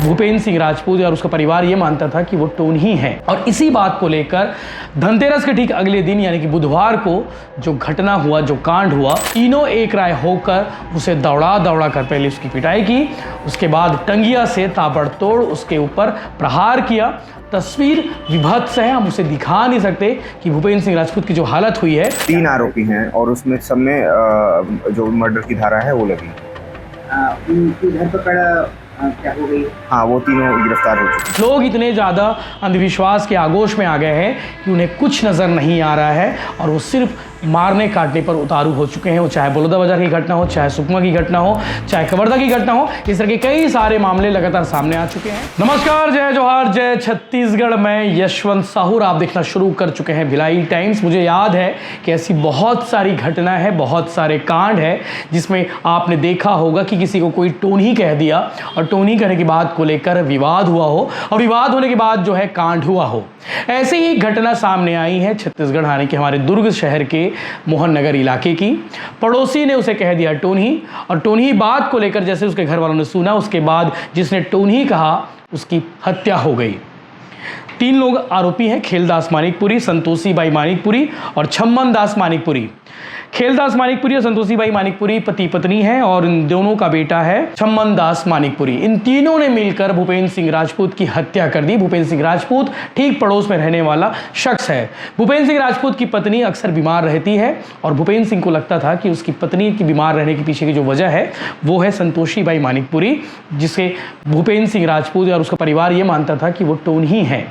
भूपेंद्र सिंह राजपूत और उसका परिवार ये मानता था कि वो टोनी है। और इसी बात को लेकर धनतेरस के ठीक अगले दिन यानी कि बुधवार को जो घटना हुआ, जो कांड हुआ, तीनों एक राय होकर उसे दौड़ा दौड़ा कर पहले उसकी पिटाई की, उसके बाद टंगिया से ताबड़तोड़ उसके ऊपर प्रहार किया। तस्वीर विभत्स है, हम उसे दिखा नहीं सकते कि भूपेंद्र सिंह राजपूत की जो हालत हुई है। 3 आरोपी हैं और उसमें सब में जो मर्डर की धारा है वो लगी। उनकी धरपकड़ क्या हो गई? हाँ, वो तीनों गिरफ्तार हो चुके। लोग इतने ज़्यादा अंधविश्वास के आगोश में आ गए हैं कि उन्हें कुछ नज़र नहीं आ रहा है और वो सिर्फ मारने काटने पर उतारू हो चुके हैं। वो चाहे बलौदाबाजार की घटना हो, चाहे सुकमा की घटना हो, चाहे कवर्धा की घटना हो, इस तरह के कई सारे मामले लगातार सामने आ चुके हैं। नमस्कार, जय जोहार, जय छत्तीसगढ़। मैं यशवंत साहूर, आप देखना शुरू कर चुके हैं भिलाई टाइम्स। मुझे याद है कि ऐसी बहुत सारी घटना है, बहुत सारे कांड है जिसमें आपने देखा होगा कि किसी को कोई टोनी कह दिया और टोनी कहने की बात को लेकर विवाद हुआ हो और विवाद होने के बाद जो है कांड हुआ हो। ऐसे ही एक घटना सामने आई है छत्तीसगढ़ हाने के हमारे दुर्ग शहर के मोहन नगर इलाके की। पड़ोसी ने उसे कह दिया टोनी, और टोनी बात को लेकर जैसे उसके घर वालों ने सुना, उसके बाद जिसने टोनी कहा उसकी हत्या हो गई। 3 लोग आरोपी हैं, खेलदास मानिकपुरी, संतोषी बाई मानिकपुरी और छम्मन दास मानिकपुरी। खेलदास मानिकपुरी और संतोषी बाई मानिकपुरी पति पत्नी हैं और इन दोनों का बेटा है छम्मन दास मानिकपुरी। इन तीनों ने मिलकर भूपेंद्र सिंह राजपूत की हत्या कर दी। भूपेंद्र सिंह राजपूत ठीक पड़ोस में रहने वाला शख्स है। भूपेंद्र सिंह राजपूत की पत्नी अक्सर बीमार रहती है और भूपेंद्र सिंह को लगता था कि उसकी पत्नी की बीमार रहने के पीछे की जो वजह है वो है संतोषी बाई मानिकपुरी, जिसे भूपेंद्र सिंह राजपूत और उसका परिवार ये मानता था कि वो टोनी है।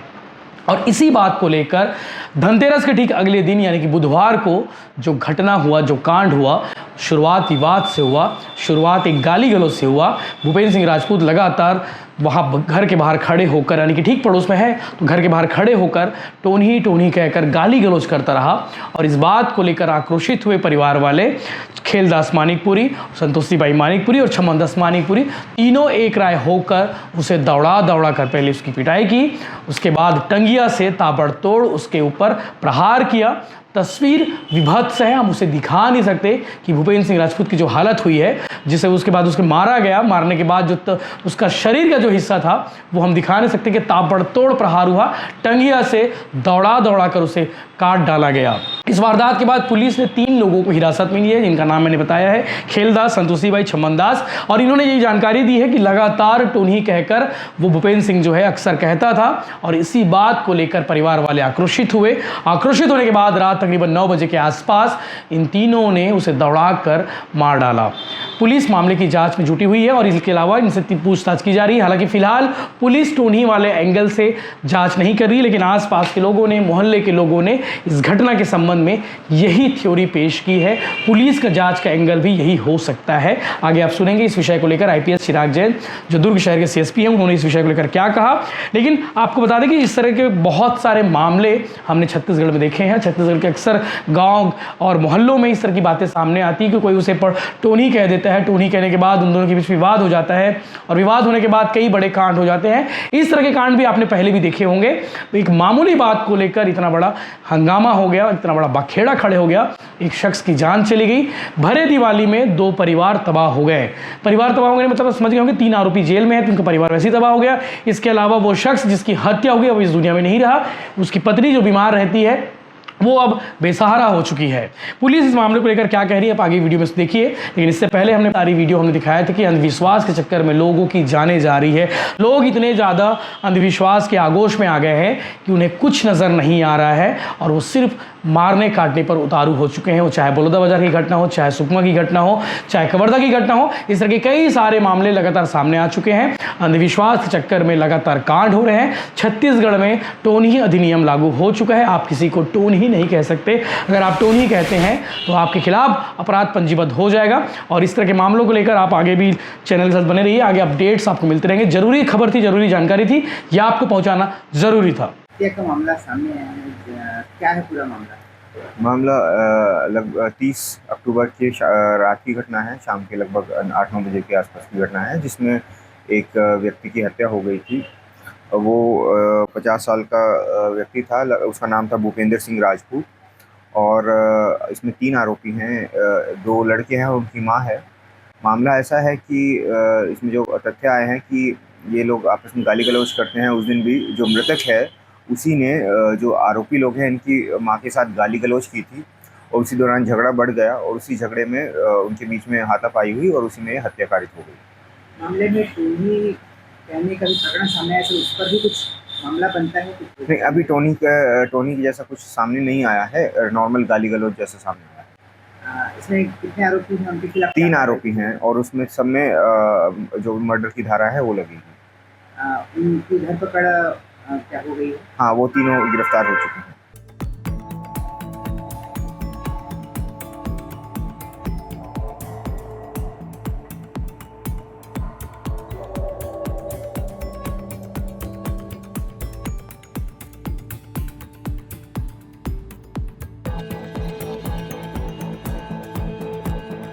और इसी बात को लेकर धनतेरस के ठीक अगले दिन यानी कि बुधवार को जो घटना हुआ, जो कांड हुआ, शुरुआत विवाद से हुआ, शुरुआत एक गाली गलौज से हुआ। भूपेंद्र सिंह राजपूत लगातार वहाँ घर के बाहर खड़े होकर, यानी कि ठीक पड़ोस में है तो घर के बाहर खड़े होकर टोनी टोनी कहकर गाली गलौज करता रहा। और इस बात को लेकर आक्रोशित हुए परिवार वाले खेलदास मानिकपुरी, संतोषी बाई मानिकपुरी और छम्मन दास मानिकपुरी तीनों एक राय होकर उसे दौड़ा दौड़ा कर पहले उसकी पिटाई की, उसके बाद टंगिया से ताबड़तोड़ उसके ऊपर प्रहार किया। तस्वीर विभत्स है, हम उसे दिखा नहीं सकते कि भूपेंद्र सिंह राजपूत की जो हालत हुई है, जिसे उसके बाद उसके मारा गया, मारने के बाद जो उसका शरीर का जो हिस्सा था वो हम दिखा नहीं सकते कि ताबड़तोड़ प्रहार हुआ, टंगिया से दौड़ा दौड़ा कर उसे काट डाला गया। इस वारदात के बाद पुलिस ने 3 लोगों को हिरासत में लिया है, जिनका नाम मैंने बताया है, खेलदास, संतोषी बाई, छम्मन दास। और इन्होंने ये जानकारी दी है कि लगातार टोनी कहकर वो भूपेंद्र सिंह जो है अक्सर कहता था और इसी बात को लेकर परिवार वाले आक्रोशित हुए। आक्रोशित होने के बाद रात तकरीबन 9 बजे के आसपास इन तीनों ने उसे दौड़ाकर मार डाला। पुलिस मामले की जांच में जुटी हुई है और इसके अलावा इनसे पूछताछ की जा रही है। हालांकि फिलहाल पुलिस टोनी वाले एंगल से जांच नहीं कर रही, लेकिन आसपास के लोगों ने, मोहल्ले के लोगों ने इस घटना के संबंध में यही थ्योरी पेश की है। पुलिस का जांच का एंगल भी यही हो सकता है। आगे आप सुनेंगे इस विषय को लेकर आईपीएस चिराग जैन, जो दुर्ग शहर के सीएसपी हैं, उन्होंने इस विषय को लेकर क्या कहा। लेकिन आपको बता दें कि इस तरह के बहुत सारे मामले हमने छत्तीसगढ़ में देखे हैं। छत्तीसगढ़ के अक्सर गांव और मोहल्लों में इस तरह की बातें सामने आती है कि कोई उसे पर टोनी कह देता है, टोनी कहने के बाद उन दोनों के बीच विवाद हो जाता है और विवाद होने के बाद कई बड़े कांड हो जाते हैं। इस तरह के कांड भी आपने पहले भी देखे होंगे। तो एक मामूली बात को लेकर इतना बड़ा हंगामा हो गया, इतना बड़ा बखेड़ा खड़े हो गया, एक शख्स की जान चली गई। भरे दिवाली में 2 परिवार तबाह हो गए। परिवार तबाह हो गए मतलब समझ गए होंगे, 3 आरोपी जेल में है तो उनका परिवार वैसे ही तबाह हो गया। इसके अलावा वो शख्स जिसकी हत्या हो गई अब इस दुनिया में नहीं रहा, उसकी पत्नी जो बीमार रहती है वो अब बेसहारा हो चुकी है। पुलिस इस मामले को लेकर क्या कह रही है आप आगे वीडियो में देखिए। लेकिन इससे पहले हमने सारी वीडियो हमने दिखाया था कि अंधविश्वास के चक्कर में लोगों की जानें जा रही है। लोग इतने ज़्यादा अंधविश्वास के आगोश में आ गए हैं कि उन्हें कुछ नज़र नहीं आ रहा है और वो सिर्फ मारने काटने पर उतारू हो चुके हैं। वो चाहे बलौदाबाजार की घटना हो, चाहे सुकमा की घटना हो, चाहे कवर्धा की घटना हो, इस तरह के कई सारे मामले लगातार सामने आ चुके हैं। अंधविश्वास के चक्कर में लगातार कांड हो रहे हैं। छत्तीसगढ़ में टोनी अधिनियम लागू हो चुका है। आप किसी को टोनी नहीं कह सकते। अगर आप टोनी कहते हैं तो आपके खिलाफ अपराध पंजीबद्ध हो जाएगा। और इस तरह के मामलों को लेकर आप आगे भी चैनल के साथ बने रहिए, आगे अपडेट्स आपको मिलते रहेंगे। जरूरी खबर थी, जरूरी जानकारी थी, यह आपको पहुंचाना जरूरी था। का मामला सामने आया है, क्या है पूरा मामला लगभग 30 अक्टूबर की रात की घटना है। शाम के लगभग 8-9 बजे के आसपास की घटना है, जिसमें एक व्यक्ति की हत्या हो गई थी। वो 50 साल का व्यक्ति था, उसका नाम था भूपेंद्र सिंह राजपूत। और इसमें 3 आरोपी हैं, 2 लड़के हैं और उनकी माँ है। मामला ऐसा है कि इसमें जो तथ्य आए हैं कि ये लोग आपस में गाली गलौज करते हैं। उस दिन भी जो मृतक है उसी ने जो आरोपी लोग हैं इनकी मां के साथ गाली गलौज की थी और उसी दौरान झगड़ा बढ़ गया और उसी झगड़े में उनके बीच में हाथापाई हुई और उसी में हत्या कारित हो गई। मामले में टोनी कहने का भी प्रकरण सामने आया, तो उस पर भी कुछ मामला बनता है कुछ? नहीं, अभी टोनी की जैसा कुछ सामने नहीं आया है, नॉर्मल गाली गलौज जैसा सामने आया है। इसमें कितने आरोपी हैं, उनके खिलाफ 3 आरोपी हैं और उसमें सब में जो मर्डर की धारा है वो लगेगी। उनकी धरपकड़ क्या हो गई है? हाँ, वो तीनों गिरफ्तार हो चुके हैं।